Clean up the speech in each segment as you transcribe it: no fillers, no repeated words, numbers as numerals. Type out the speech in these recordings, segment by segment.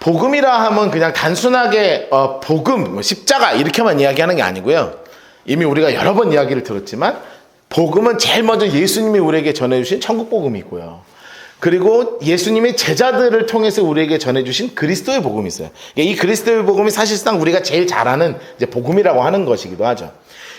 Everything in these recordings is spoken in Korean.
복음이라 하면 그냥 단순하게 복음, 십자가 이렇게만 이야기하는 게 아니고요. 이미 우리가 여러 번 이야기를 들었지만 복음은 제일 먼저 예수님이 우리에게 전해주신 천국 복음이 있고요. 그리고 예수님의 제자들을 통해서 우리에게 전해주신 그리스도의 복음이 있어요. 이 그리스도의 복음이 사실상 우리가 제일 잘 아는 이제 복음이라고 하는 것이기도 하죠.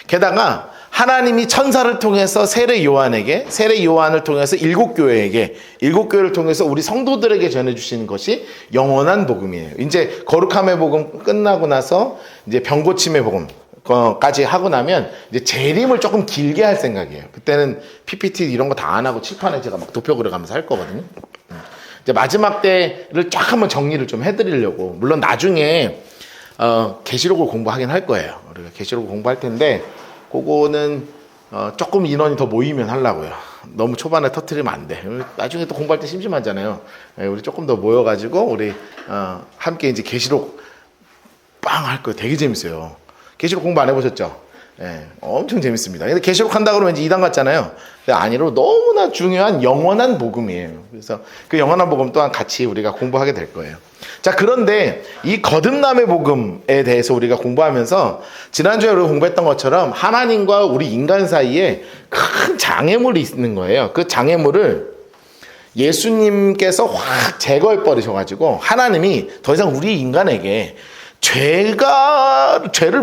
게다가 하나님이 천사를 통해서 세례 요한을 통해서 일곱 교회를 통해서 우리 성도들에게 전해주시는 것이 영원한 복음이에요. 이제 거룩함의 복음 끝나고 나서 이제 병고침의 복음까지 하고 나면 이제 재림을 조금 길게 할 생각이에요. 그때는 PPT 이런 거 다 안 하고 칠판에 제가 막 도표 그려가면서 할 거거든요. 이제 마지막 때를 쫙 한번 정리를 좀 해드리려고. 물론 나중에 계시록을 공부하긴 할 거예요. 우리가 계시록을 공부할 텐데 그거는 조금 인원이 더 모이면 하려고요. 너무 초반에 터트리면 안 돼. 나중에 또 공부할 때 심심하잖아요. 우리 조금 더 모여가지고 우리 함께 이제 계시록 빵 할 거예요. 되게 재밌어요. 계시록 공부 안 해보셨죠? 엄청 재밌습니다. 근데 계시록 한다 그러면 왠지 이단 같잖아요. 근데 아니로 너무나 중요한 영원한 복음이에요. 그래서 그 영원한 복음 또한 같이 우리가 공부하게 될 거예요. 자, 그런데 이 거듭남의 복음에 대해서 우리가 공부하면서 지난주에 우리가 공부했던 것처럼 하나님과 우리 인간 사이에 큰 장애물이 있는 거예요. 그 장애물을 예수님께서 확 제거해 버리셔가지고 하나님이 더 이상 우리 인간에게 죄를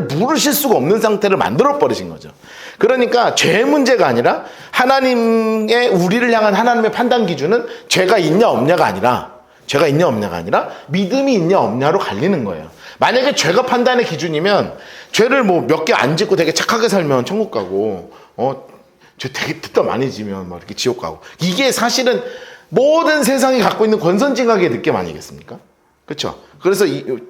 물으실 수가 없는 상태를 만들어 버리신 거죠. 그러니까 죄 문제가 아니라 하나님의 우리를 향한 하나님의 판단 기준은 죄가 있냐 없냐가 아니라 믿음이 있냐 없냐로 갈리는 거예요. 만약에 죄가 판단의 기준이면 죄를 뭐 몇 개 안 짓고 되게 착하게 살면 천국 가고 죄 되게 듣다 많이 지면 막 이렇게 지옥 가고, 이게 사실은 모든 세상이 갖고 있는 권선징악의 느낌 아니겠습니까? 그렇죠? 그래서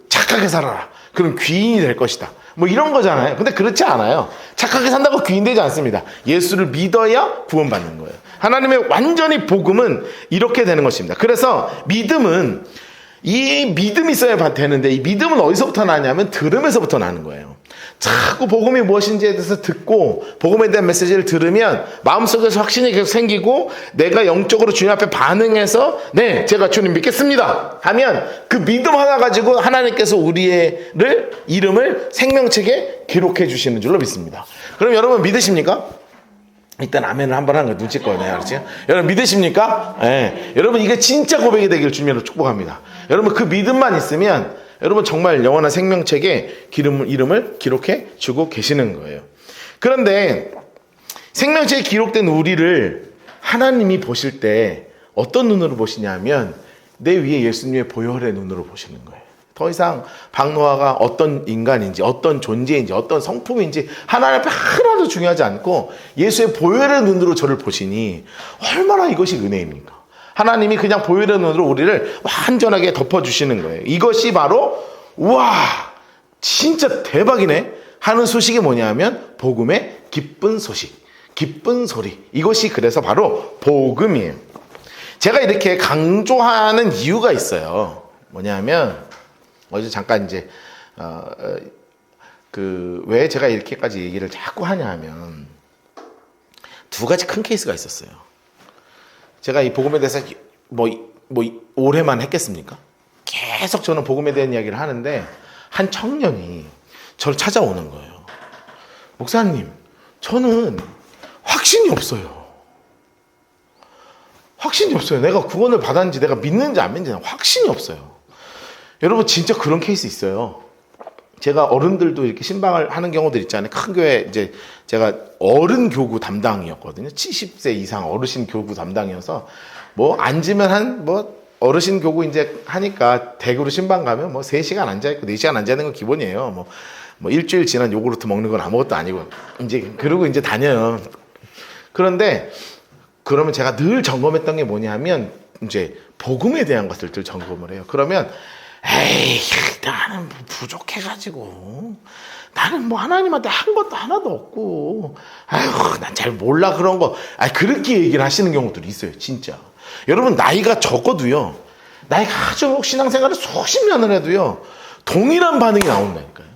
착하게 살아라. 그럼 귀인이 될 것이다. 뭐 이런 거잖아요. 근데 그렇지 않아요. 착하게 산다고 귀인 되지 않습니다. 예수를 믿어야 구원받는 거예요. 하나님의 완전히 복음은 이렇게 되는 것입니다. 그래서 믿음은 이 믿음이 있어야 되는데 이 믿음은 어디서부터 나냐면 들음에서부터 나는 거예요. 자꾸 복음이 무엇인지에 대해서 듣고 복음에 대한 메시지를 들으면 마음속에서 확신이 계속 생기고 내가 영적으로 주님 앞에 반응해서 네, 제가 주님 믿겠습니다 하면 그 믿음 하나 가지고 하나님께서 우리의 이름을 생명책에 기록해 주시는 줄로 믿습니다. 그럼 여러분 믿으십니까? 일단 아멘을 한번 하는 거 눈치껏 해야 그렇지? 여러분 믿으십니까? 네. 여러분 이게 진짜 고백이 되기를 주님으로 축복합니다. 여러분 그 믿음만 있으면 여러분 정말 영원한 생명책에 이름을 기록해 주고 계시는 거예요. 그런데 생명책에 기록된 우리를 하나님이 보실 때 어떤 눈으로 보시냐면 내 위에 예수님의 보혈의 눈으로 보시는 거예요. 더 이상 박노아가 어떤 인간인지 어떤 존재인지 어떤 성품인지 하나님 앞에 하나도 중요하지 않고 예수의 보혈의 눈으로 저를 보시니 얼마나 이것이 은혜입니까? 하나님이 그냥 보혈의 눈으로 우리를 완전하게 덮어주시는 거예요. 이것이 바로 우와 진짜 대박이네 하는 소식이 뭐냐면 복음의 기쁜 소식, 기쁜 소리. 이것이 그래서 바로 복음이에요. 제가 이렇게 강조하는 이유가 있어요. 뭐냐면 어제 잠깐 이제 왜 제가 이렇게까지 얘기를 자꾸 하냐 하면 두 가지 큰 케이스가 있었어요. 제가 이 복음에 대해서 뭐 오래만 했겠습니까? 계속 저는 복음에 대한 이야기를 하는데 한 청년이 저를 찾아오는 거예요. 목사님, 저는 확신이 없어요. 확신이 없어요. 내가 구원을 받았는지 내가 믿는지 안 믿는지 확신이 없어요. 여러분 진짜 그런 케이스 있어요. 제가 어른들도 이렇게 신방을 하는 경우들 있잖아요. 큰 교회 이제 제가 어른 교구 담당이었거든요. 70세 이상 어르신 교구 담당이어서 뭐 앉으면 어르신 교구 이제 하니까 댁으로 신방 가면 뭐 3시간 앉아있고 4시간 앉아있는 건 기본이에요. 뭐 일주일 지난 요구르트 먹는 건 아무것도 아니고 그러고 이제 다녀요. 그런데 그러면 제가 늘 점검했던 게 뭐냐면 이제 복음에 대한 것을 늘 점검을 해요. 그러면 에이, 나는 부족해가지고 나는 뭐 하나님한테 한 것도 하나도 없고 아휴 난 잘 몰라 그런 거 그렇게 얘기를 하시는 경우들이 있어요. 진짜 여러분 나이가 적어도요, 나이가 아주 신앙생활을 수십 년을 해도요 동일한 반응이 나온다니까요.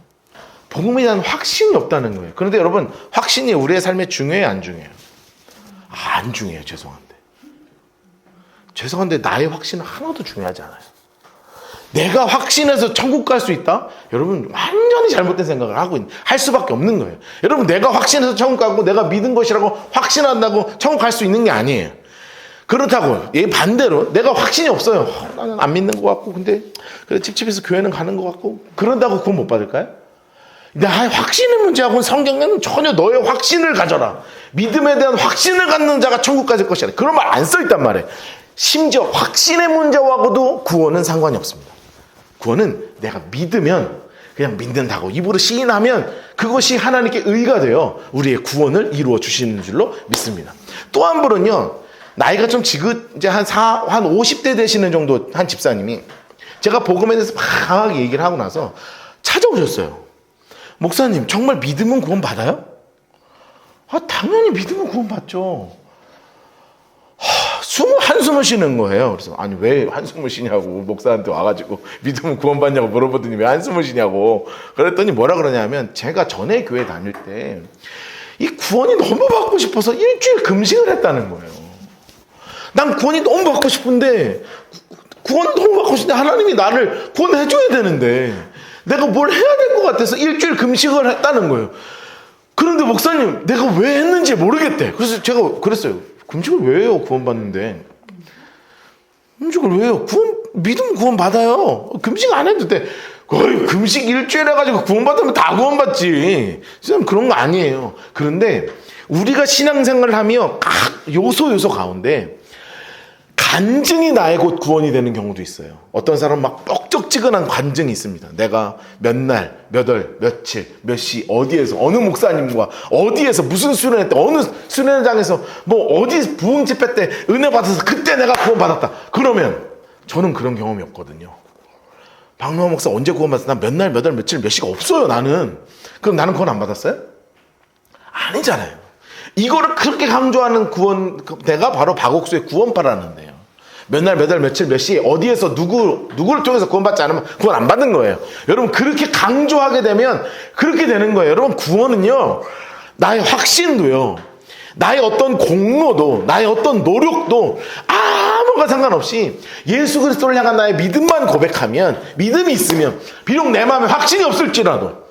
복음에 대한 확신이 없다는 거예요. 그런데 여러분 확신이 우리의 삶에 중요해요 안 중요해요? 안 중요해요. 죄송한데 나의 확신은 하나도 중요하지 않아요. 내가 확신해서 천국 갈 수 있다? 여러분 완전히 잘못된 생각을 할 수밖에 없는 거예요. 여러분 내가 확신해서 천국 가고 내가 믿은 것이라고 확신한다고 천국 갈 수 있는 게 아니에요. 그렇다고 반대로 내가 확신이 없어요. 나는 안 믿는 것 같고 근데 그래 찝찝해서 교회는 가는 것 같고 그런다고 구원 못 받을까요? 나의 확신의 문제하고는 성경에는 전혀 너의 확신을 가져라. 믿음에 대한 확신을 갖는 자가 천국 갈 것이라. 그런 말 안 써있단 말이에요. 심지어 확신의 문제하고도 구원은 상관이 없습니다. 구원은 내가 믿으면 그냥 믿는다고 입으로 시인하면 그것이 하나님께 의가 되어 우리의 구원을 이루어 주시는 줄로 믿습니다. 또 한 분은요. 나이가 좀 이제 한 50대 되시는 정도 한 집사님이 제가 복음에 대해서 강하게 얘기를 하고 나서 찾아오셨어요. 목사님 정말 믿으면 구원 받아요? 당연히 믿으면 구원 받죠. 한숨을 쉬는 거예요. 그래서 아니 왜 한숨을 쉬냐고 목사한테 와가지고 믿으면 구원 받냐고 물어보더니 왜 한숨을 쉬냐고 그랬더니 뭐라 그러냐면 제가 전에 교회 다닐 때 이 구원이 너무 받고 싶어서 일주일 금식을 했다는 거예요. 난 구원이 너무 받고 싶은데 구원 너무 받고 싶은데 하나님이 나를 구원해줘야 되는데 내가 뭘 해야 될 것 같아서 일주일 금식을 했다는 거예요. 그런데 목사님 내가 왜 했는지 모르겠대. 그래서 제가 그랬어요. 금식을 왜 해요? 구원 받는데. 금식을 왜 해요? 믿으면 구원 받아요. 금식 안 해도 돼. 거의 금식 일주일 해가지고 구원 받으면 다 구원 받지. 진짜 그런 거 아니에요. 그런데 우리가 신앙생활을 하며 각 요소 가운데 간증이 나의 곧 구원이 되는 경우도 있어요. 어떤 사람은 막 뻑적지근한 간증이 있습니다. 내가 몇 날, 몇 월, 며칠, 몇 시, 어디에서, 어느 목사님과 어디에서 무슨 수련회 때, 어느 수련장에서 뭐 어디 부흥 집회 때 은혜 받아서 그때 내가 구원 받았다. 그러면 저는 그런 경험이 없거든요. 박노하 목사 언제 구원 받았어? 난 몇 날, 몇 월, 며칠, 몇 시가 없어요, 나는. 그럼 나는 구원 안 받았어요? 아니잖아요. 이거를 그렇게 강조하는 구원, 내가 바로 박옥수의 구원파라는데요. 몇 날, 몇 월, 며칠, 몇 시, 어디에서 누구를 통해서 구원받지 않으면 구원 안 받는 거예요. 여러분, 그렇게 강조하게 되면 그렇게 되는 거예요. 여러분, 구원은요, 나의 확신도요, 나의 어떤 공로도, 나의 어떤 노력도 아무것과 상관없이 예수 그리스도를 향한 나의 믿음만 고백하면, 믿음이 있으면, 비록 내 마음에 확신이 없을지라도,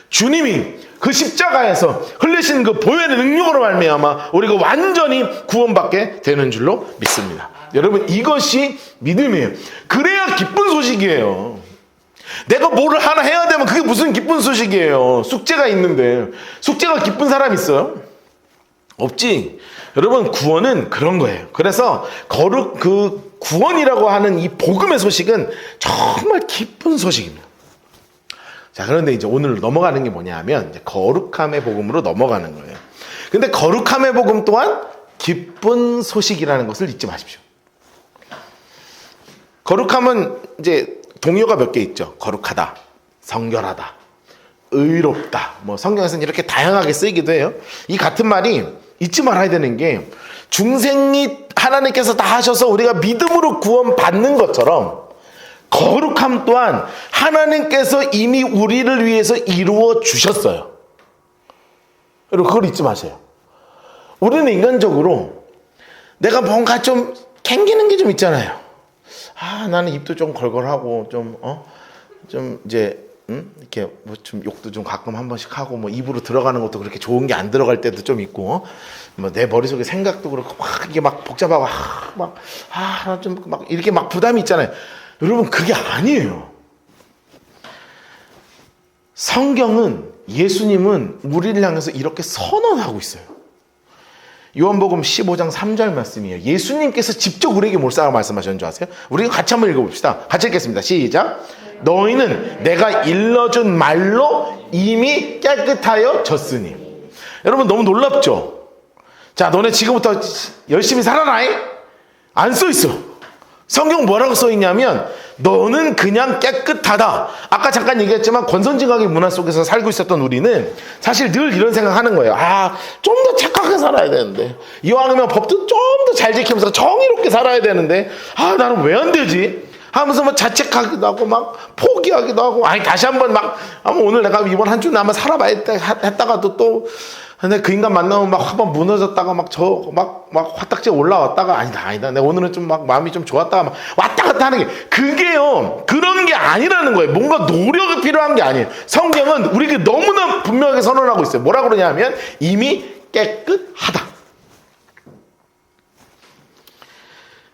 주님이 그 십자가에서 흘리신 그 보혈의 능력으로 말미암아 우리가 완전히 구원받게 되는 줄로 믿습니다. 여러분 이것이 믿음이에요. 그래야 기쁜 소식이에요. 내가 뭐를 하나 해야 되면 그게 무슨 기쁜 소식이에요. 숙제가 있는데 숙제가 기쁜 사람 있어요? 없지. 여러분 구원은 그런 거예요. 그래서 그 구원이라고 하는 이 복음의 소식은 정말 기쁜 소식입니다. 자, 그런데 이제 오늘 넘어가는 게 뭐냐 하면 이제 거룩함의 복음으로 넘어가는 거예요. 근데 거룩함의 복음 또한 기쁜 소식이라는 것을 잊지 마십시오. 거룩함은 이제 동요가 몇 개 있죠. 거룩하다, 성결하다, 의롭다. 뭐 성경에서는 이렇게 다양하게 쓰이기도 해요. 이 같은 말이 잊지 말아야 되는 게 중생이 하나님께서 다 하셔서 우리가 믿음으로 구원받는 것처럼 거룩함 또한 하나님께서 이미 우리를 위해서 이루어 주셨어요. 여러분 그걸 잊지 마세요. 우리는 인간적으로 내가 뭔가 좀 캥기는 게 좀 있잖아요. 나는 입도 좀 걸걸하고 좀 이제 이렇게 뭐 좀 욕도 좀 가끔 한 번씩 하고 뭐 입으로 들어가는 것도 그렇게 좋은 게 안 들어갈 때도 좀 있고 뭐 내 머릿속에 생각도 그렇고 막 이게 막 복잡하고 좀 막 이렇게 막 부담이 있잖아요. 여러분 그게 아니에요. 성경은 예수님은 우리를 향해서 이렇게 선언하고 있어요. 요한복음 15장 3절 말씀이에요. 예수님께서 직접 우리에게 뭘사가 말씀하셨는 줄 아세요? 우리가 같이 한번 읽어봅시다. 같이 읽겠습니다. 시작. 너희는 내가 일러준 말로 이미 깨끗하여 졌으니. 여러분 너무 놀랍죠? 자, 너네 지금부터 열심히 살아라. 안 써있어. 성경 뭐라고 써있냐면 너는 그냥 깨끗하다. 아까 잠깐 얘기했지만 권선징악의 문화 속에서 살고 있었던 우리는 사실 늘 이런 생각하는 거예요. 좀 더 착하게 살아야 되는데 이왕이면 법도 좀 더 잘 지키면서 정의롭게 살아야 되는데 나는 왜 안 되지? 하면서 뭐 자책하기도 하고 막 포기하기도 하고 다시 한번 오늘 내가 이번 한 주는 한번 살아봐야 했다가도 또 근데 그 인간 만나면 막 한번 무너졌다가 막 화딱지 올라왔다가 아니다. 내가 오늘은 좀 막 마음이 좀 좋았다가 막 왔다 갔다 하는 게 그게요. 그런 게 아니라는 거예요. 뭔가 노력이 필요한 게 아니에요. 성경은 우리에게 너무나 분명하게 선언하고 있어요. 뭐라 그러냐면 이미 깨끗하다.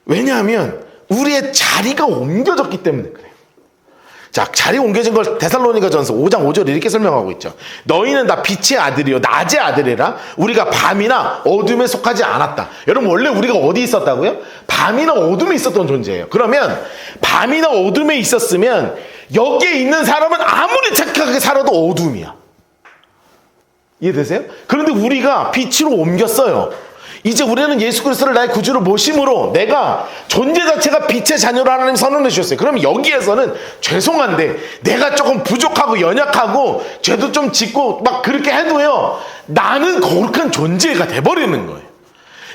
왜냐하면 우리의 자리가 옮겨졌기 때문에 그래요. 자, 자리 옮겨진 걸 데살로니가전서 5장 5절 이렇게 설명하고 있죠. 너희는 다 빛의 아들이요 낮의 아들이라 우리가 밤이나 어둠에 속하지 않았다. 여러분 원래 우리가 어디 있었다고요? 밤이나 어둠에 있었던 존재예요. 그러면 밤이나 어둠에 있었으면 여기에 있는 사람은 아무리 착하게 살아도 어둠이야. 이해되세요? 그런데 우리가 빛으로 옮겼어요. 이제 우리는 예수 그리스도를 나의 구주로 모심으로 내가 존재 자체가 빛의 자녀로 하나님 선언해 주셨어요. 그럼 여기에서는 죄송한데 내가 조금 부족하고 연약하고 죄도 좀 짓고 막 그렇게 해도요 나는 거룩한 존재가 돼버리는 거예요.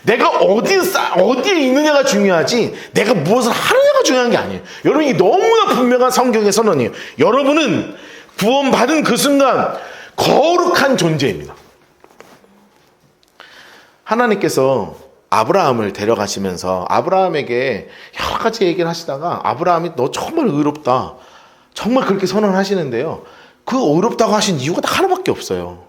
내가 어디에 있느냐가 중요하지 내가 무엇을 하느냐가 중요한 게 아니에요. 여러분 이게 너무나 분명한 성경의 선언이에요. 여러분은 구원받은 그 순간 거룩한 존재입니다. 하나님께서 아브라함을 데려가시면서 아브라함에게 여러 가지 얘기를 하시다가 아브라함이 너 정말 의롭다. 정말 그렇게 선언하시는데요. 그 의롭다고 하신 이유가 딱 하나밖에 없어요.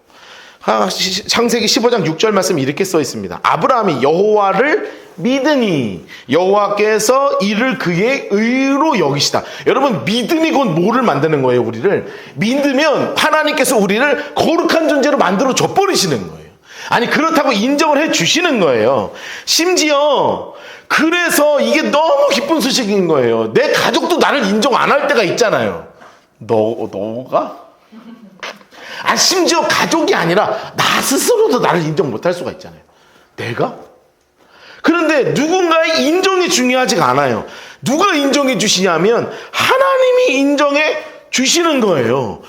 창세기 15장 6절 말씀이 이렇게 써 있습니다. 아브라함이 여호와를 믿으니 여호와께서 이를 그의 의로 여기시다. 여러분 믿음이 곧 뭐를 만드는 거예요? 우리를 믿으면 하나님께서 우리를 거룩한 존재로 만들어 줘 버리시는 거예요. 아니 그렇다고 인정을 해 주시는 거예요. 심지어 그래서 이게 너무 기쁜 소식인 거예요. 내 가족도 나를 인정 안 할 때가 있잖아요. 너가? 심지어 가족이 아니라 나 스스로도 나를 인정 못 할 수가 있잖아요. 내가? 그런데 누군가의 인정이 중요하지가 않아요. 누가 인정해 주시냐면 하나님이 인정해 주시는 거예요.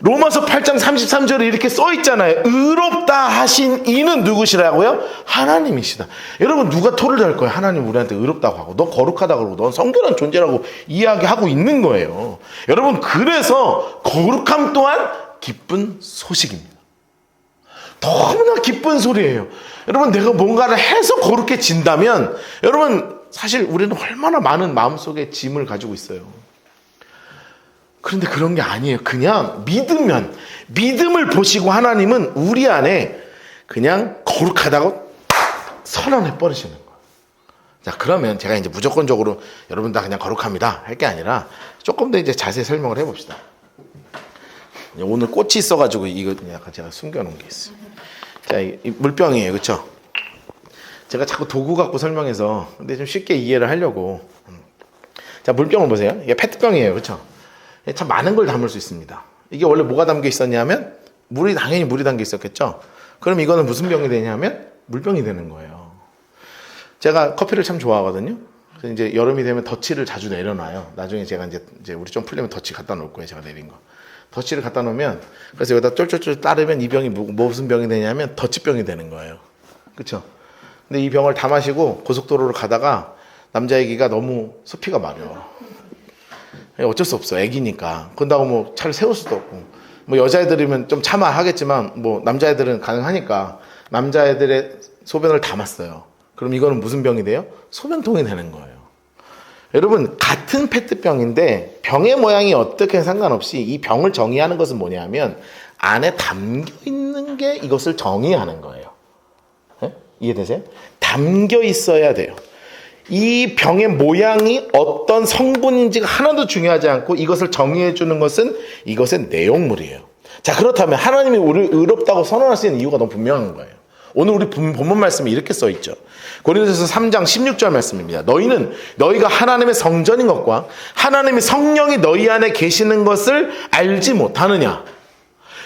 로마서 8장 33절에 이렇게 써 있잖아요. 의롭다 하신 이는 누구시라고요? 하나님이시다. 여러분 누가 토를 할 거예요? 하나님 우리한테 의롭다고 하고 너 거룩하다고 그러고 넌 성결한 존재라고 이야기하고 있는 거예요. 여러분 그래서 거룩함 또한 기쁜 소식입니다. 너무나 기쁜 소리예요. 여러분 내가 뭔가를 해서 거룩해진다면 여러분 사실 우리는 얼마나 많은 마음속에 짐을 가지고 있어요. 그런데 그런 게 아니에요. 그냥 믿음을 보시고 하나님은 우리 안에 그냥 거룩하다고 선언해 버리시는 거예요. 자, 그러면 제가 이제 무조건적으로 여러분 다 그냥 거룩합니다 할 게 아니라 조금 더 이제 자세히 설명을 해봅시다. 오늘 꽃이 있어가지고 이거 약간 제가 숨겨놓은 게 있어요. 자, 이 물병이에요, 그렇죠? 제가 자꾸 도구 갖고 설명해서 근데 좀 쉽게 이해를 하려고. 자, 물병을 보세요. 이게 페트병이에요, 그렇죠? 참 많은 걸 담을 수 있습니다. 이게 원래 뭐가 담겨 있었냐면 당연히 물이 담겨 있었겠죠. 그럼 이거는 무슨 병이 되냐면 물병이 되는 거예요. 제가 커피를 참 좋아하거든요. 그래서 이제 여름이 되면 덧치를 자주 내려놔요. 나중에 제가 이제 우리 좀 풀리면 덧치 갖다 놓을 거예요. 제가 내린 거. 덧치를 갖다 놓으면 그래서 여기다 쫄쫄쫄 따르면 이 병이 무슨 병이 되냐면 덧치병이 되는 거예요. 그렇죠? 근데 이 병을 다 마시고 고속도로를 가다가 남자애기가 너무 숲이가 마려. 어쩔 수 없어. 애기니까. 그런다고 뭐 차를 세울 수도 없고. 뭐 여자애들이면 좀 참아 하겠지만 뭐 남자애들은 가능하니까 남자애들의 소변을 담았어요. 그럼 이거는 무슨 병이 돼요? 소변통이 되는 거예요. 여러분 같은 페트병인데 병의 모양이 어떻게 상관없이 이 병을 정의하는 것은 뭐냐면 안에 담겨 있는 게 이것을 정의하는 거예요. 네? 이해되세요? 담겨 있어야 돼요. 이 병의 모양이 어떤 성분인지가 하나도 중요하지 않고 이것을 정의해 주는 것은 이것의 내용물이에요. 자, 그렇다면 하나님이 우리를 의롭다고 선언하시는 이유가 너무 분명한 거예요. 오늘 우리 본문 말씀에 이렇게 써 있죠. 고린도서 3장 16절 말씀입니다. 너희가 하나님의 성전인 것과 하나님의 성령이 너희 안에 계시는 것을 알지 못하느냐.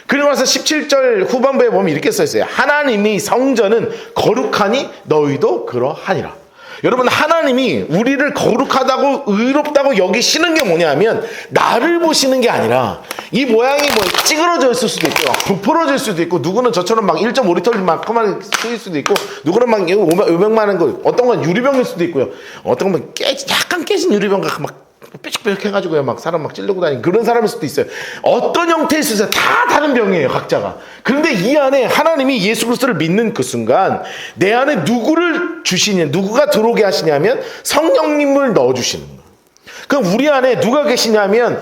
그리고 나서 17절 후반부에 보면 이렇게 써 있어요. 하나님이 성전은 거룩하니 너희도 그러하니라. 여러분 하나님이 우리를 거룩하다고 의롭다고 여기시는 게 뭐냐면 나를 보시는 게 아니라 이 모양이 뭐 찌그러져 있을 수도 있고 부풀어질 수도 있고 누구는 저처럼 막 1.5리터 만큼만 쓰일 수도 있고 누구는 막 500만 원 거 어떤 건 유리병일 수도 있고요. 어떤 건 약간 깨진 유리병 같고 막 삐죽삐죽 해가지고 막 사람 막 찌르고 다니는 그런 사람일 수도 있어요. 어떤 형태일 수 있어요. 다 다른 병이에요, 각자가. 그런데 이 안에 하나님이 예수 그리스도를 믿는 그 순간 내 안에 누구를 주시냐, 누구가 들어오게 하시냐면 성령님을 넣어주시는 거예요. 그럼 우리 안에 누가 계시냐면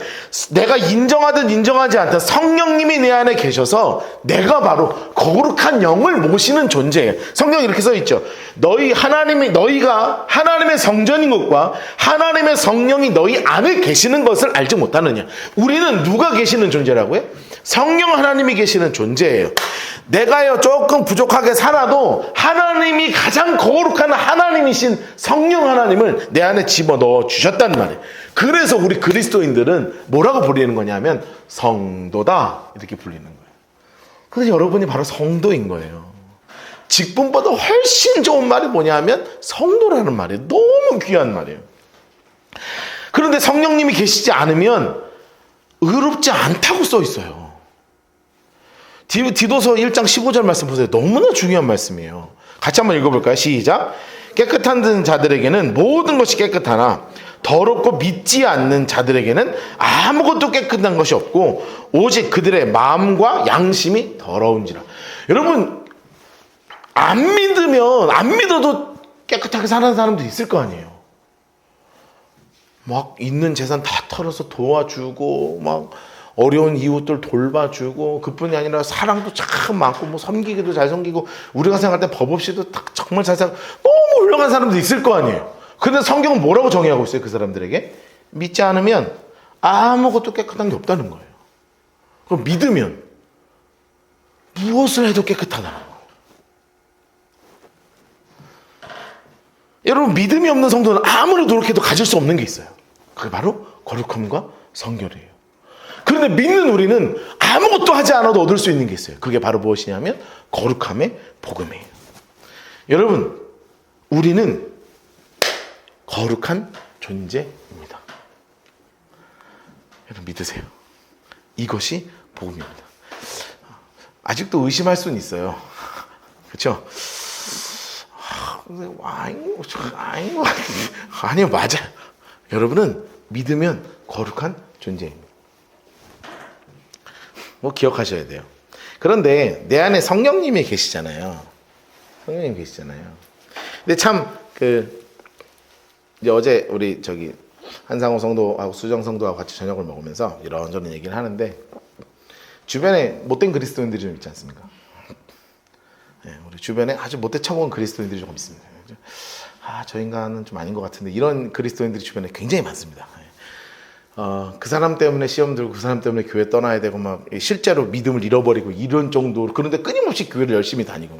내가 인정하든 인정하지 않든 성령님이 내 안에 계셔서 내가 바로 거룩한 영을 모시는 존재예요. 성경에 이렇게 써 있죠. 너희가 하나님의 성전인 것과 하나님의 성령이 너희 안에 계시는 것을 알지 못하느냐. 우리는 누가 계시는 존재라고요? 성령 하나님이 계시는 존재예요. 내가요 조금 부족하게 살아도 하나님이 가장 거룩한 하나님이신 성령 하나님을 내 안에 집어넣어 주셨단 말이에요. 그래서 우리 그리스도인들은 뭐라고 부르는 거냐면 성도다 이렇게 불리는 거예요. 그래서 여러분이 바로 성도인 거예요. 직분보다 훨씬 좋은 말이 뭐냐면 성도라는 말이에요. 너무 귀한 말이에요. 그런데 성령님이 계시지 않으면 의롭지 않다고 써 있어요. 디도서 1장 15절 말씀 보세요. 너무나 중요한 말씀이에요. 같이 한번 읽어볼까요? 시작. 깨끗한 자들에게는 모든 것이 깨끗하나 더럽고 믿지 않는 자들에게는 아무것도 깨끗한 것이 없고 오직 그들의 마음과 양심이 더러운지라. 여러분, 안 믿어도 깨끗하게 사는 사람도 있을 거 아니에요. 막 있는 재산 다 털어서 도와주고 막 어려운 이웃들 돌봐주고 그뿐이 아니라 사랑도 참 많고 뭐 섬기기도 잘 섬기고 우리가 생각할 때 법 없이도 정말 잘 살고 너무 훌륭한 사람도 있을 거 아니에요. 근데 성경은 뭐라고 정의하고 있어요? 그 사람들에게 믿지 않으면 아무것도 깨끗한 게 없다는 거예요. 그럼 믿으면 무엇을 해도 깨끗하다는 거예요. 여러분, 믿음이 없는 성도는 아무리 노력해도 가질 수 없는 게 있어요. 그게 바로 거룩함과 성결이에요. 그런데 믿는 우리는 아무것도 하지 않아도 얻을 수 있는 게 있어요. 그게 바로 무엇이냐면 거룩함의 복음이에요. 여러분, 우리는 거룩한 존재입니다. 여러분 믿으세요. 이것이 복음입니다. 아직도 의심할 수는 있어요. 그렇죠? 아니요, 맞아요. 여러분은 믿으면 거룩한 존재입니다. 뭐 기억하셔야 돼요. 그런데 내 안에 성령님이 계시잖아요. 성령님 계시잖아요. 근데 참 이제 어제 우리 한상호 성도하고 수정 성도하고 같이 저녁을 먹으면서 이런저런 얘기를 하는데 주변에 못된 그리스도인들이 좀 있지 않습니까? 네, 우리 주변에 아주 못돼 처먹은 그리스도인들이 조금 있습니다. 저 인간은 좀 아닌 것 같은데 이런 그리스도인들이 주변에 굉장히 많습니다. 그 사람 때문에 시험 들고 그 사람 때문에 교회 떠나야 되고 막 실제로 믿음을 잃어버리고 이런 정도로, 그런데 끊임없이 교회를 열심히 다니고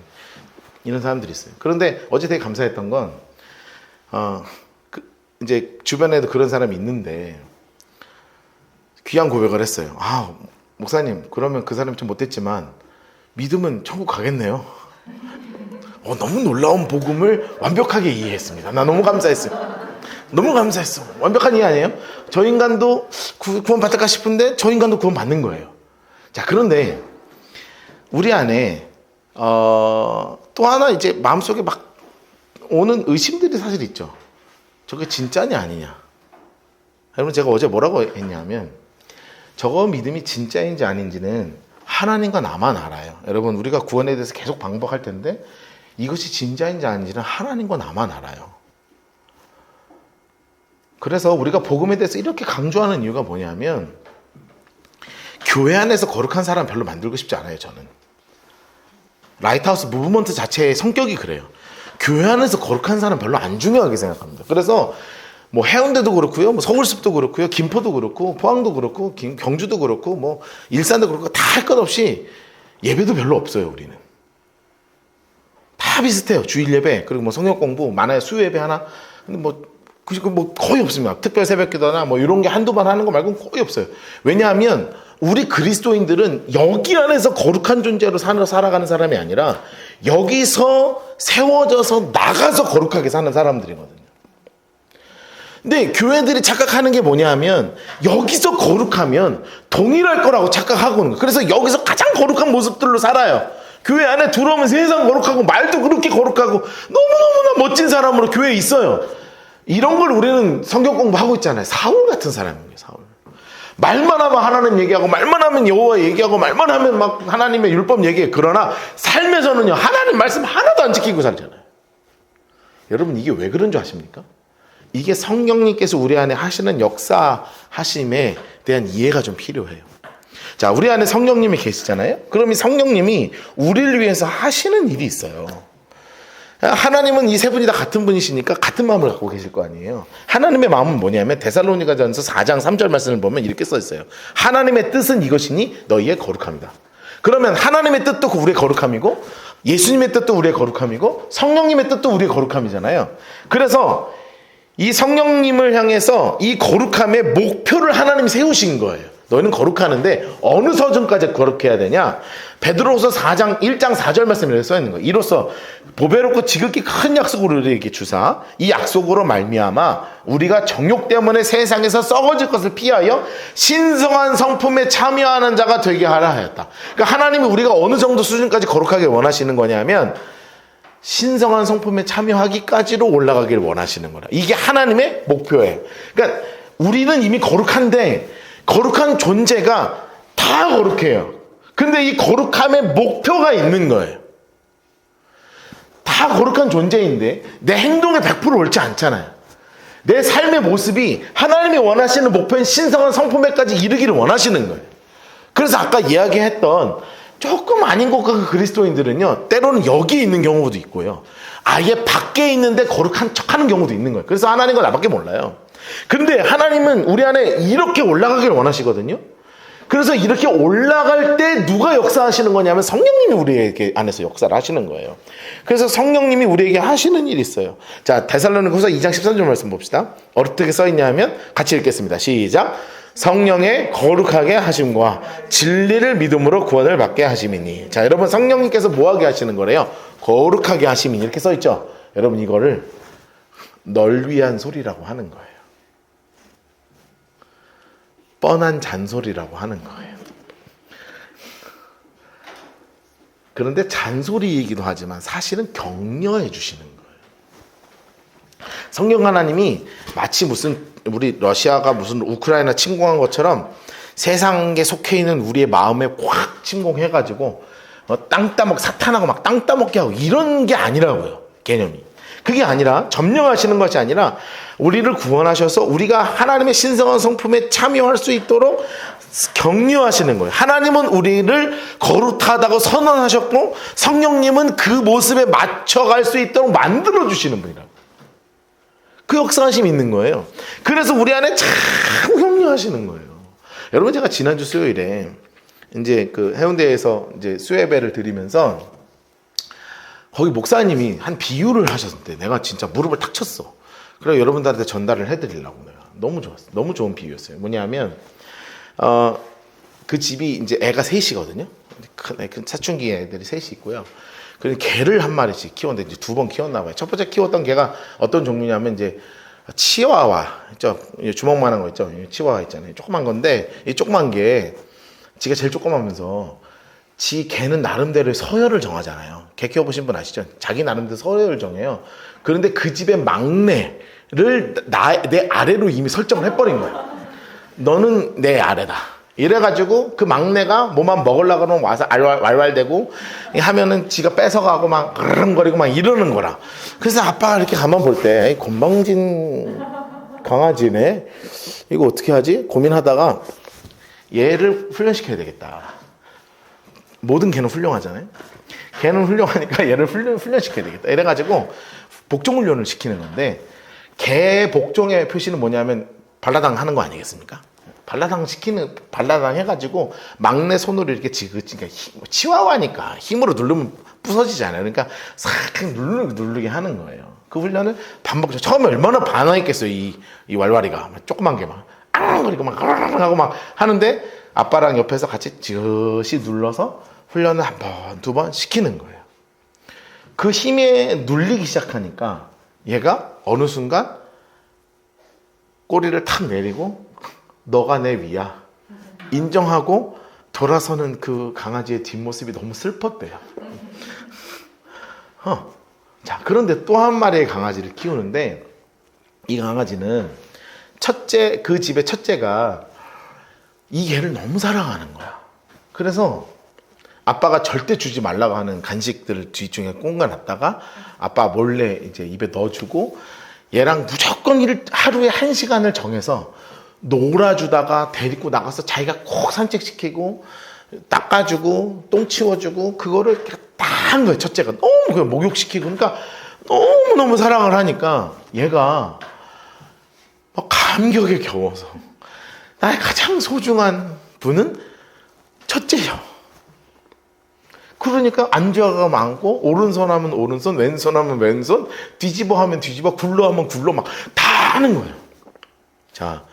이런 사람들이 있어요. 그런데 어제 되게 감사했던 건 이제 주변에도 그런 사람이 있는데 귀한 고백을 했어요. 목사님, 그러면 그 사람이 좀 못됐지만 믿으면 천국 가겠네요. 너무 놀라운 복음을 완벽하게 이해했습니다. 나 너무 감사했어요. 너무 감사했어. 완벽한 이해 아니에요? 저 인간도 구원 받을까 싶은데 저 인간도 구원 받는 거예요. 자, 그런데 우리 안에 또 하나 이제 마음속에 막 오는 의심들이 사실 있죠. 저게 진짜냐 아니냐. 여러분, 제가 어제 뭐라고 했냐면 저거 믿음이 진짜인지 아닌지는 하나님과 나만 알아요. 여러분, 우리가 구원에 대해서 계속 반복할 텐데 이것이 진짜인지 아닌지는 하나님과 나만 알아요. 그래서 우리가 복음에 대해서 이렇게 강조하는 이유가 뭐냐면 교회 안에서 거룩한 사람 별로 만들고 싶지 않아요. 저는 라이트하우스 무브먼트 자체의 성격이 그래요. 교회 안에서 거룩한 사람 별로 안 중요하게 생각합니다. 그래서 뭐 해운대도 그렇고요, 뭐 서울숲도 그렇고요, 김포도 그렇고, 포항도 그렇고, 경주도 그렇고, 뭐 일산도 그렇고, 다 할 것 없이 예배도 별로 없어요. 우리는 다 비슷해요. 주일 예배, 그리고 뭐 성경 공부 많아요. 수요 예배 하나. 근데 뭐 거의 없습니다. 특별 새벽기도나 뭐 이런 게 한두 번 하는 거 말고는 거의 없어요. 왜냐하면 우리 그리스도인들은 여기 안에서 거룩한 존재로 살아가는 사람이 아니라 여기서 세워져서 나가서 거룩하게 사는 사람들이거든요. 근데 교회들이 착각하는 게 뭐냐 하면 여기서 거룩하면 동일할 거라고 착각하고 있는 거예요. 그래서 여기서 가장 거룩한 모습들로 살아요. 교회 안에 들어오면 세상 거룩하고 말도 그렇게 거룩하고 너무너무나 멋진 사람으로 교회에 있어요. 이런 걸 우리는 성경 공부하고 있잖아요. 사울 같은 사람이에요. 사울. 말만 하면 하나님 얘기하고 말만 하면 여호와 얘기하고 말만 하면 막 하나님의 율법 얘기해. 그러나 삶에서는요 하나님 말씀 하나도 안 지키고 살잖아요. 여러분 이게 왜 그런 줄 아십니까? 이게 성령님께서 우리 안에 하시는 역사하심에 대한 이해가 좀 필요해요. 자, 우리 안에 성령님이 계시잖아요. 그럼 이 성령님이 우리를 위해서 하시는 일이 있어요. 하나님은 이 세 분이 다 같은 분이시니까 같은 마음을 갖고 계실 거 아니에요. 하나님의 마음은 뭐냐면 데살로니가전서 4장 3절 말씀을 보면 이렇게 써 있어요. 하나님의 뜻은 이것이니 너희의 거룩함이다. 그러면 하나님의 뜻도 우리의 거룩함이고 예수님의 뜻도 우리의 거룩함이고 성령님의 뜻도 우리의 거룩함이잖아요. 그래서 이 성령님을 향해서 이 거룩함의 목표를 하나님이 세우신 거예요. 너희는 거룩하는데 어느 서정까지 거룩해야 되냐? 베드로후서 4장 1장 4절 말씀에 이렇게 써 있는 거예요. 이로써 보배롭고 지극히 큰 약속을 우리에게 주사 이 약속으로 말미암아 우리가 정욕 때문에 세상에서 썩어질 것을 피하여 신성한 성품에 참여하는 자가 되게 하라 하였다. 그러니까 하나님이 우리가 어느 정도 수준까지 거룩하게 원하시는 거냐면 신성한 성품에 참여하기까지로 올라가기를 원하시는 거라. 이게 하나님의 목표예요. 그러니까 우리는 이미 거룩한데 거룩한 존재가 다 거룩해요. 근데 이 거룩함의 목표가 있는 거예요. 다 거룩한 존재인데 내 행동에 100% 옳지 않잖아요. 내 삶의 모습이 하나님이 원하시는 목표인 신성한 성품에까지 이르기를 원하시는 거예요. 그래서 아까 이야기했던 조금 아닌 것 같은 그리스도인들은요, 때로는 여기 있는 경우도 있고요, 아예 밖에 있는데 거룩한 척하는 경우도 있는 거예요. 그래서 하나님과 나밖에 몰라요. 근데 하나님은 우리 안에 이렇게 올라가기를 원하시거든요. 그래서 이렇게 올라갈 때 누가 역사하시는 거냐면 성령님이 우리에게 안에서 역사를 하시는 거예요. 그래서 성령님이 우리에게 하시는 일이 있어요. 자, 데살로니가후서 2장 13절 말씀 봅시다. 어떻게 써 있냐면 같이 읽겠습니다. 시작. 성령의 거룩하게 하심과 진리를 믿음으로 구원을 받게 하심이니. 자, 여러분 성령님께서 뭐하게 하시는 거래요? 거룩하게 하심이니 이렇게 써 있죠. 여러분 이거를 널 위한 소리라고 하는 거예요. 뻔한 잔소리라고 하는 거예요. 그런데 잔소리이기도 하지만 사실은 격려해 주시는 거예요. 성령 하나님이 마치 무슨 우리 러시아가 무슨 우크라이나 침공한 것처럼 세상에 속해 있는 우리의 마음에 확 침공해가지고 땅 따먹 사탄하고 막 땅 따먹게 하고 이런 게 아니라고요. 개념이. 그게 아니라 점령하시는 것이 아니라 우리를 구원하셔서 우리가 하나님의 신성한 성품에 참여할 수 있도록 격려하시는 거예요. 하나님은 우리를 거룩하다고 선언하셨고 성령님은 그 모습에 맞춰갈 수 있도록 만들어주시는 분이라고. 그 역사하심이 있는 거예요. 그래서 우리 안에 참 격려하시는 거예요. 여러분 제가 지난주 수요일에 이제 그 해운대에서 이제 수예배를 드리면서 거기 목사님이 한 비유를 하셨는데 내가 진짜 무릎을 탁 쳤어. 그래서 여러분들한테 전달을 해드리려고 내가. 너무 좋았어. 너무 좋은 비유였어요. 뭐냐면 그 집이 이제 애가 셋이거든요. 큰 사춘기 애들이 셋이 있고요. 그래서 개를 한 마리씩 키웠는데 이제 2번 키웠나 봐요. 첫 번째 키웠던 개가 어떤 종류냐면 이제 치와와 있죠. 주먹만한 거 있죠. 치와와 있잖아요. 조그만 건데 이 조그만 게 지가 제일 조그마면서 지 개는 나름대로 서열을 정하잖아요. 개 키워보신 분 아시죠? 자기 나름대로 서열을 정해요. 그런데 그 집의 막내를 내 아래로 이미 설정을 해버린 거예요. 너는 내 아래다. 이래가지고 그 막내가 뭐만 먹으려고 그러면 와서 왈왈대고 하면은 지가 뺏어가고 막 그르릉거리고 막 이러는 거라. 그래서 아빠가 이렇게 가만 볼 때 건방진 강아지네. 이거 어떻게 하지? 고민하다가 얘를 훈련시켜야 되겠다. 모든 개는 훌륭하잖아요. 개는 훌륭하니까 얘를 훈련시켜야 되겠다. 이래가지고 복종 훈련을 시키는 건데 개 복종의 표시는 뭐냐면 발라당 하는 거 아니겠습니까? 발라당 해가지고 막내 손으로 이렇게 그러니까 치와와니까 힘으로 누르면 부서지잖아요. 그러니까 싹 누르게 하는 거예요. 그 훈련을 반복. 처음에 얼마나 반항했겠어요. 이 왈왈이가 조그만 게 막 앙거리고 막 하고 막 하는데 아빠랑 옆에서 같이 지그시 눌러서 훈련을 한 번, 2번 시키는 거예요. 그 힘에 눌리기 시작하니까 얘가 어느 순간 꼬리를 탁 내리고 너가 내 위야 인정하고 돌아서는 그 강아지의 뒷모습이 너무 슬펐대요. 자, 그런데 또 한 마리의 강아지를 키우는데 이 강아지는 첫째, 그 집의 첫째가 이 개를 너무 사랑하는 거야. 그래서 아빠가 절대 주지 말라고 하는 간식들을 뒤중에 꽁가놨다가 아빠 몰래 이제 입에 넣어주고 얘랑 무조건 하루에 1시간을 정해서 놀아주다가 데리고 나가서 자기가 꼭 산책시키고 닦아주고 똥 치워주고 그거를 이렇게 다 한 거예요. 첫째가 너무 그냥 목욕시키고 그러니까 너무너무 사랑을 하니까 얘가 막 감격에 겨워서 나의 가장 소중한 분은 첫째요. 그러니까 앉아가면 앉고 오른손 하면 오른손 왼손 하면 왼손 뒤집어 하면 뒤집어 굴러 하면 굴러 막 다 하는 거예요. 자,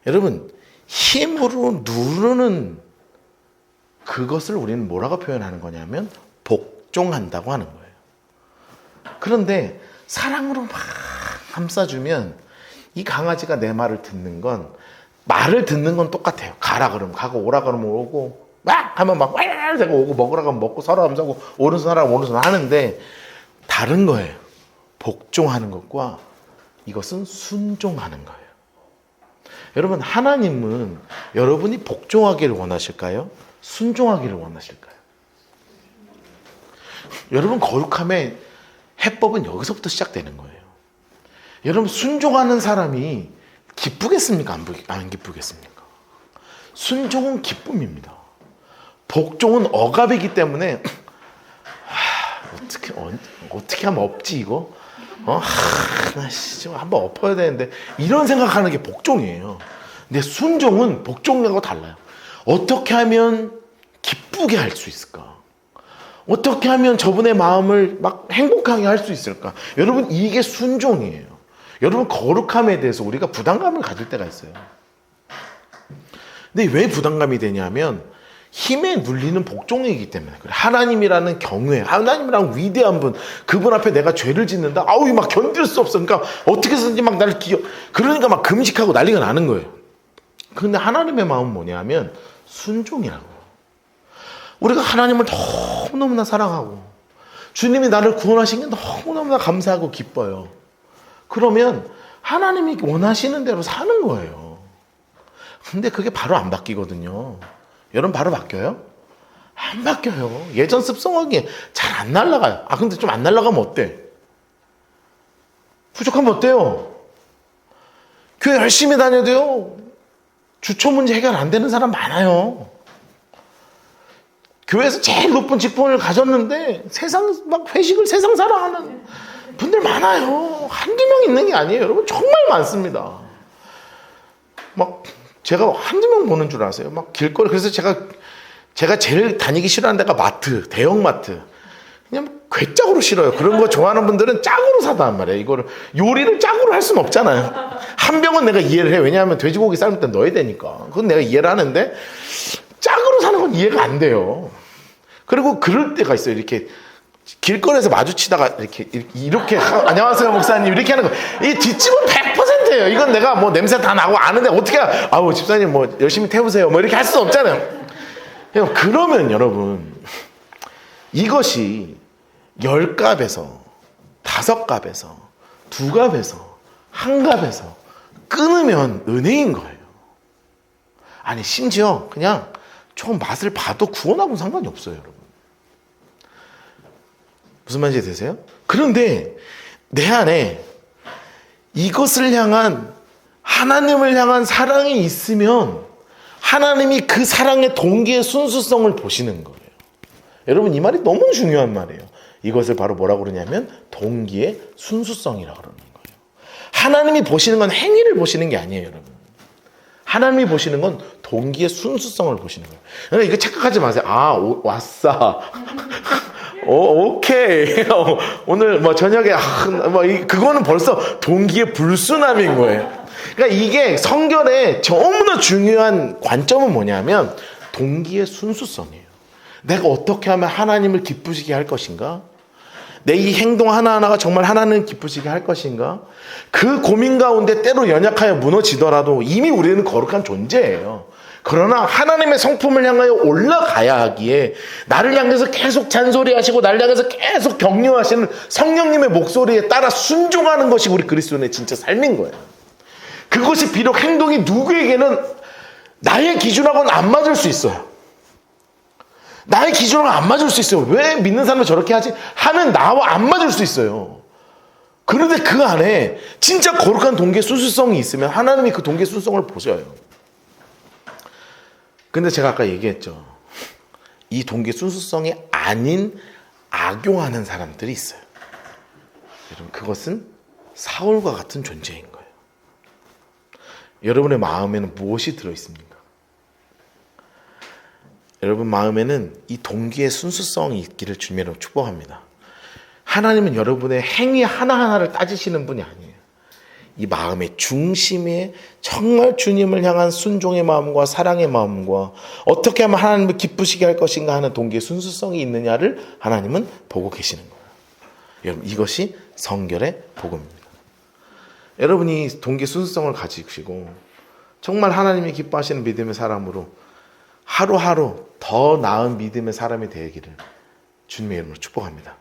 여러분 힘으로 누르는 그것을 우리는 뭐라고 표현하는 거냐면 복종한다고 하는 거예요. 그런데 사랑으로 막 감싸주면 이 강아지가 내 말을 듣는 건 말을 듣는 건 똑같아요. 가라 그러면 가고 오라 그러면 오고 막 하면 막 왈 되고 오고 먹으라 그러면 먹고 서로 하면서 하고 오른손 하라고 오른손 하는데 다른 거예요. 복종하는 것과 이것은 순종하는 거예요. 여러분 하나님은 여러분이 복종하기를 원하실까요? 순종하기를 원하실까요? 여러분 거룩함의 해법은 여기서부터 시작되는 거예요. 여러분 순종하는 사람이 기쁘겠습니까? 안 기쁘겠습니까? 순종은 기쁨입니다. 복종은 억압이기 때문에 어떻게 하면 없지 이거? 나 좀 한번 엎어야 되는데 이런 생각하는 게 복종이에요. 근데 순종은 복종하고 달라요. 어떻게 하면 기쁘게 할 수 있을까? 어떻게 하면 저분의 마음을 막 행복하게 할 수 있을까? 여러분 이게 순종이에요. 여러분 거룩함에 대해서 우리가 부담감을 가질 때가 있어요. 근데 왜 부담감이 되냐면 힘에 눌리는 복종이기 때문에 그래. 하나님이라는 경외, 하나님이라는 위대한 분, 그분 앞에 내가 죄를 짓는다. 아우 막 견딜 수 없어. 그러니까 어떻게 해서든지 막 나를 그러니까 막 금식하고 난리가 나는 거예요. 근데 하나님의 마음은 뭐냐면 순종이라고요. 우리가 하나님을 너무너무나 사랑하고 주님이 나를 구원하신 게 너무너무나 감사하고 기뻐요. 그러면 하나님이 원하시는 대로 사는 거예요. 근데 그게 바로 안 바뀌거든요. 여러분 바로 바뀌어요? 안 바뀌어요. 예전 습성하기에 잘 안 날아가요. 근데 좀 안 날아가면 어때? 부족하면 어때요? 교회 열심히 다녀도요. 주초 문제 해결 안 되는 사람 많아요. 교회에서 제일 높은 직분을 가졌는데 세상 막 회식을 세상 사랑하는 분들 많아요. 한두 명 있는 게 아니에요. 여러분 정말 많습니다. 막 제가 한두 명 보는 줄 아세요? 막 길거리 그래서 제가 제일 다니기 싫어하는 데가 마트, 대형 마트. 그냥 괴짝으로 싫어요. 그런 거 좋아하는 분들은 짝으로 사단 말이에요. 이거를 요리를 짝으로 할 수는 없잖아요. 한 병은 내가 이해를 해. 왜냐하면 돼지고기 삶을 때 넣어야 되니까. 그건 내가 이해를 하는데 짝으로 사는 건 이해가 안 돼요. 그리고 그럴 때가 있어요. 이렇게 길거리에서 마주치다가 이렇게 안녕하세요 목사님 이렇게 하는 거. 이 뒷집은 100%예요. 이건 내가 뭐 냄새 다 나고 아는데 어떻게 아우 집사님 뭐 열심히 태우세요 뭐 이렇게 할 수 없잖아요. 그러면 여러분 이것이 10갑에서 5갑에서 2갑에서 1갑에서 끊으면 은혜인 거예요. 아니 심지어 그냥 좀 맛을 봐도 구원하고는 상관이 없어요. 여러분 무슨 말인지 되세요? 그런데 내 안에 이것을 향한 하나님을 향한 사랑이 있으면 하나님이 그 사랑의 동기의 순수성을 보시는 거예요. 여러분 이 말이 너무 중요한 말이에요. 이것을 바로 뭐라고 그러냐면 동기의 순수성이라고 그러는 거예요. 하나님이 보시는 건 행위를 보시는 게 아니에요. 여러분 하나님이 보시는 건 동기의 순수성을 보시는 거예요. 그러니까 이거 착각하지 마세요. 왔어. 오케이. 오늘 뭐 저녁에 그거는 벌써 동기의 불순함인 거예요. 그러니까 이게 성결의 너무나 중요한 관점은 뭐냐면 동기의 순수성이에요. 내가 어떻게 하면 하나님을 기쁘시게 할 것인가? 내 이 행동 하나하나가 정말 하나님을 기쁘시게 할 것인가? 그 고민 가운데 때로 연약하여 무너지더라도 이미 우리는 거룩한 존재예요. 그러나 하나님의 성품을 향하여 올라가야 하기에 나를 향해서 계속 잔소리하시고 나를 향해서 계속 격려하시는 성령님의 목소리에 따라 순종하는 것이 우리 그리스도인의 진짜 삶인 거예요. 그것이 비록 행동이 누구에게는 나의 기준하고는 안 맞을 수 있어요. 나의 기준하고는 안 맞을 수 있어요. 왜 믿는 사람은 저렇게 하지? 하는 나와 안 맞을 수 있어요. 그런데 그 안에 진짜 거룩한 동기의 순수성이 있으면 하나님이 그 동기의 순수성을 보셔요. 근데 제가 아까 얘기했죠. 이 동기의 순수성이 아닌 악용하는 사람들이 있어요. 여러분, 그것은 사울과 같은 존재인 거예요. 여러분의 마음에는 무엇이 들어있습니까? 여러분 마음에는 이 동기의 순수성이 있기를 주님으로 축복합니다. 하나님은 여러분의 행위 하나하나를 따지시는 분이 아니에요. 이 마음의 중심에 정말 주님을 향한 순종의 마음과 사랑의 마음과 어떻게 하면 하나님을 기쁘시게 할 것인가 하는 동기의 순수성이 있느냐를 하나님은 보고 계시는 거예요. 여러분, 이것이 성결의 복음입니다. 여러분이 동기의 순수성을 가지시고 정말 하나님이 기뻐하시는 믿음의 사람으로 하루하루 더 나은 믿음의 사람이 되기를 주님의 이름으로 축복합니다.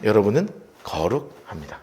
여러분은 거룩합니다.